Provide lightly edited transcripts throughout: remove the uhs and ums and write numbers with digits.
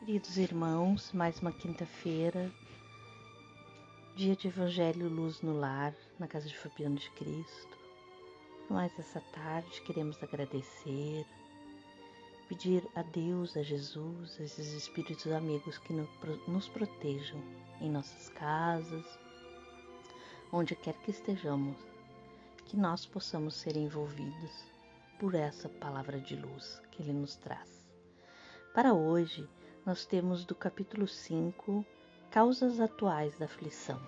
Queridos irmãos, mais uma quinta-feira, dia de Evangelho Luz no Lar, na Casa de Fabiano de Cristo. Mais essa tarde queremos agradecer, pedir a Deus, a Jesus, a esses espíritos amigos que nos protejam em nossas casas, onde quer que estejamos, que nós possamos ser envolvidos por essa palavra de luz que Ele nos traz. Para hoje, nós temos do capítulo 5, Causas Atuais da Aflição.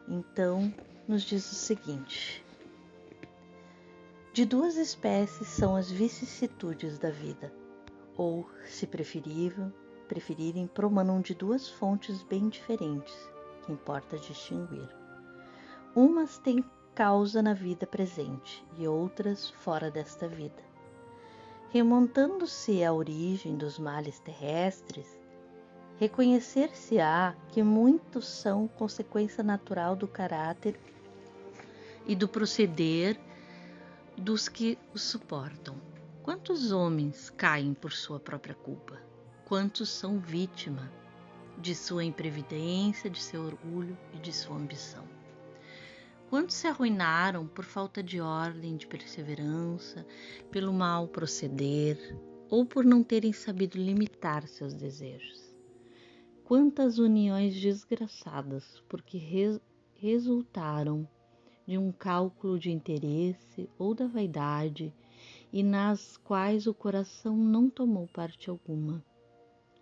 Então, nos diz o seguinte: de duas espécies são as vicissitudes da vida, ou, se preferirem, promanam de duas fontes bem diferentes, que importa distinguir. Umas têm causa na vida presente e outras fora desta vida. Remontando-se à origem dos males terrestres, reconhecer-se-á que muitos são consequência natural do caráter e do proceder dos que os suportam. Quantos homens caem por sua própria culpa? Quantos são vítima de sua imprevidência, de seu orgulho e de sua ambição? Quantos se arruinaram por falta de ordem, de perseverança, pelo mau proceder ou por não terem sabido limitar seus desejos? Quantas uniões desgraçadas porque resultaram de um cálculo de interesse ou da vaidade e nas quais o coração não tomou parte alguma?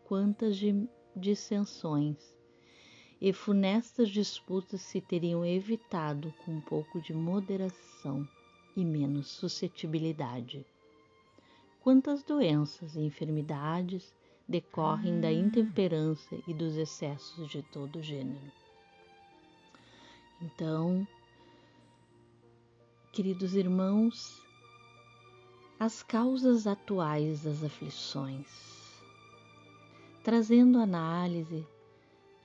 Quantas dissensões e funestas disputas se teriam evitado com um pouco de moderação e menos suscetibilidade? Quantas doenças e enfermidades decorrem da intemperança e dos excessos de todo gênero? Então, queridos irmãos, as causas atuais das aflições, trazendo análise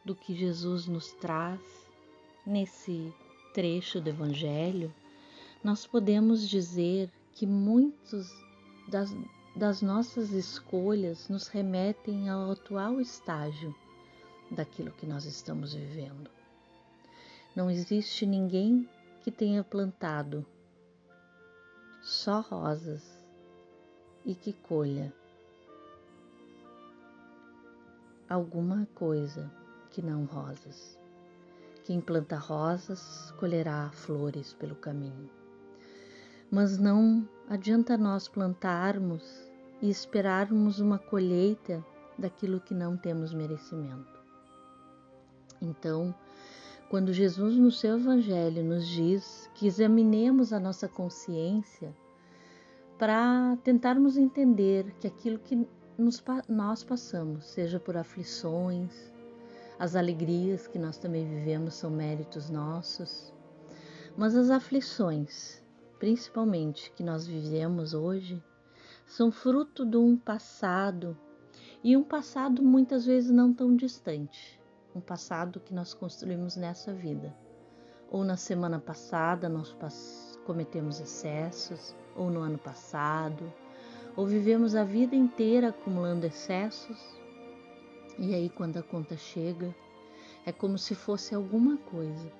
do que Jesus nos traz nesse trecho do Evangelho, nós podemos dizer que muitas das nossas escolhas nos remetem ao atual estágio daquilo que nós estamos vivendo. Não existe ninguém que tenha plantado só rosas e que colha alguma coisa que não rosas. Quem planta rosas colherá flores pelo caminho. Mas não adianta nós plantarmos e esperarmos uma colheita daquilo que não temos merecimento. Então, quando Jesus no seu Evangelho nos diz que examinemos a nossa consciência para tentarmos entender que aquilo que nós passamos, seja por aflições, as alegrias que nós também vivemos são méritos nossos, mas as aflições, principalmente que nós vivemos hoje, são fruto de um passado, e um passado muitas vezes não tão distante, um passado que nós construímos nessa vida. Ou na semana passada nós cometemos excessos, ou no ano passado, ou vivemos a vida inteira acumulando excessos. E aí quando a conta chega, é como se fosse alguma coisa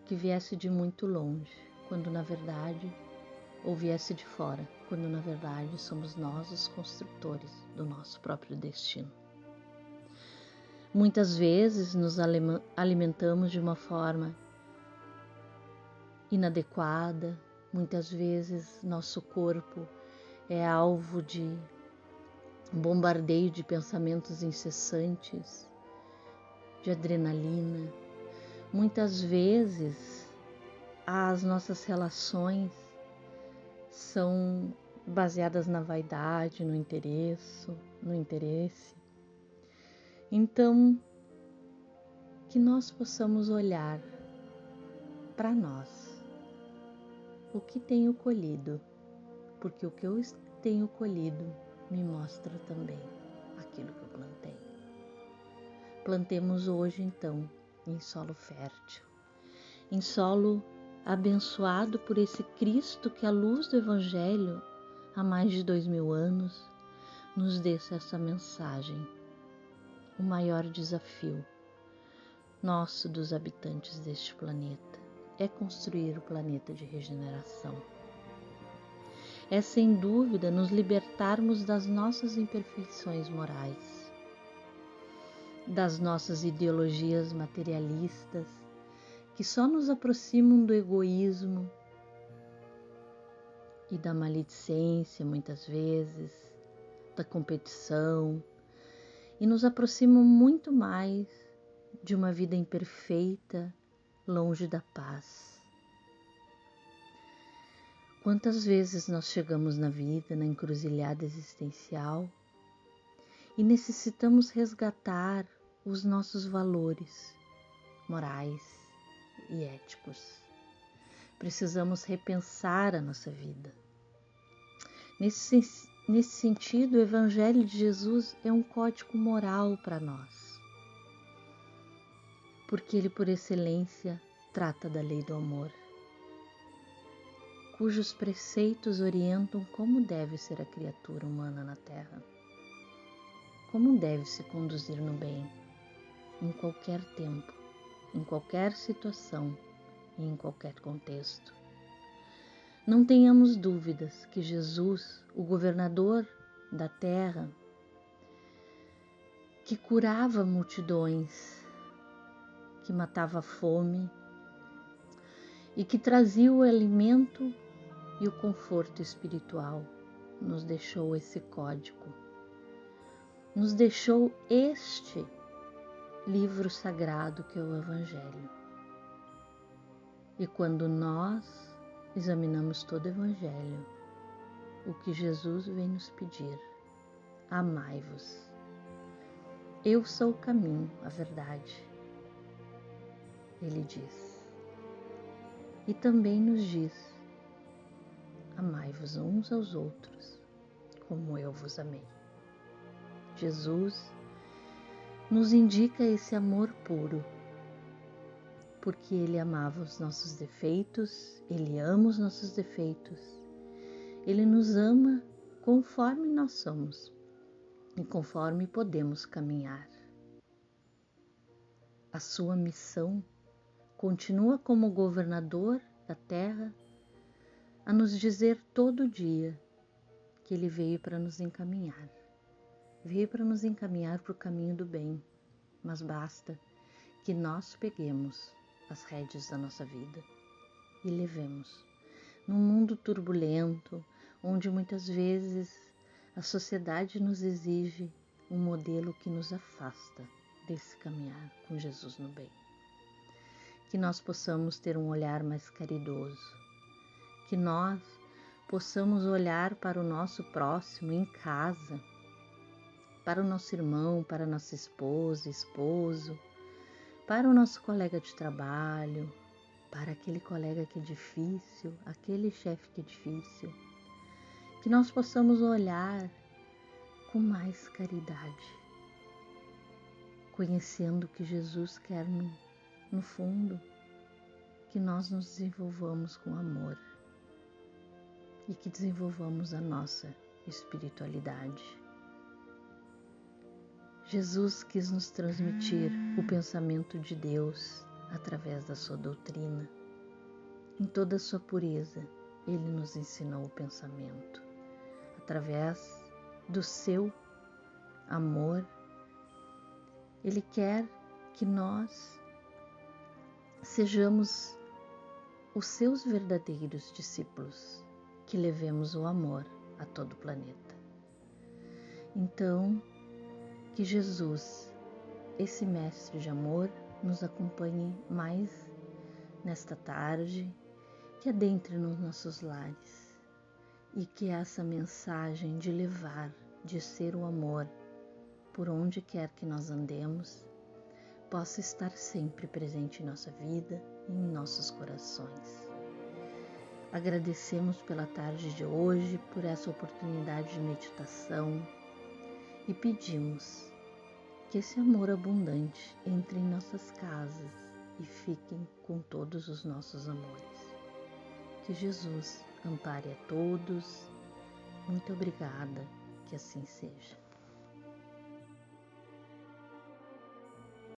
que viesse de muito longe, quando na verdade, ou viesse de fora, quando na verdade somos nós os construtores do nosso próprio destino. Muitas vezes nos alimentamos de uma forma inadequada, muitas vezes nosso corpo é alvo de um bombardeio de pensamentos incessantes, de adrenalina. Muitas vezes as nossas relações são baseadas na vaidade, no interesse. Então, que nós possamos olhar para nós, o que tenho colhido, porque o que eu tenho colhido me mostra também aquilo que eu plantei. Plantemos hoje, então, em solo fértil, em solo abençoado por esse Cristo que, à luz do Evangelho, há mais de 2000 anos, nos deixa essa mensagem. O maior desafio nosso dos habitantes deste planeta é construir o planeta de regeneração. É sem dúvida nos libertarmos das nossas imperfeições morais, das nossas ideologias materialistas que só nos aproximam do egoísmo e da maledicência, muitas vezes, da competição, e nos aproximam muito mais de uma vida imperfeita, longe da paz. Quantas vezes nós chegamos na vida, na encruzilhada existencial, e necessitamos resgatar os nossos valores morais e éticos. Precisamos repensar a nossa vida. Nesse sentido, o Evangelho de Jesus é um código moral para nós, porque ele, por excelência, trata da lei do amor, cujos preceitos orientam como deve ser a criatura humana na Terra, como deve se conduzir no bem, em qualquer tempo, em qualquer situação e em qualquer contexto. Não tenhamos dúvidas que Jesus, o governador da terra, que curava multidões, que matava a fome e que trazia o alimento e o conforto espiritual, nos deixou esse código, nos deixou este livro sagrado que é o Evangelho. E quando nós examinamos todo o Evangelho, o que Jesus vem nos pedir: amai-vos. Eu sou o caminho, a verdade, ele diz. E também nos diz: amai-vos uns aos outros, como eu vos amei. Jesus nos indica esse amor puro, porque ele amava os nossos defeitos, ele ama os nossos defeitos, ele nos ama conforme nós somos e conforme podemos caminhar. A sua missão continua como governador da terra a nos dizer todo dia que ele veio para nos encaminhar. Veio para nos encaminhar para o caminho do bem, mas basta que nós peguemos as rédeas da nossa vida e levemos. Num mundo turbulento, onde muitas vezes a sociedade nos exige um modelo que nos afasta desse caminhar com Jesus no bem. Que nós possamos ter um olhar mais caridoso, que nós possamos olhar para o nosso próximo em casa, para o nosso irmão, para a nossa esposa, esposo, para o nosso colega de trabalho, para aquele colega que é difícil, aquele chefe que é difícil, que nós possamos olhar com mais caridade, conhecendo que Jesus quer no fundo que nós nos desenvolvamos com amor e que desenvolvamos a nossa espiritualidade. Jesus quis nos transmitir o pensamento de Deus através da sua doutrina. Em toda a sua pureza, ele nos ensinou o pensamento. Através do seu amor, ele quer que nós sejamos os seus verdadeiros discípulos, que levemos o amor a todo o planeta. Então, que Jesus, esse mestre de amor, nos acompanhe mais nesta tarde, que adentre nos nossos lares e que essa mensagem de levar, de ser o amor por onde quer que nós andemos, possa estar sempre presente em nossa vida e em nossos corações. Agradecemos pela tarde de hoje, por essa oportunidade de meditação e pedimos que esse amor abundante entre em nossas casas e fiquem com todos os nossos amores. Que Jesus ampare a todos. Muito obrigada Que assim seja.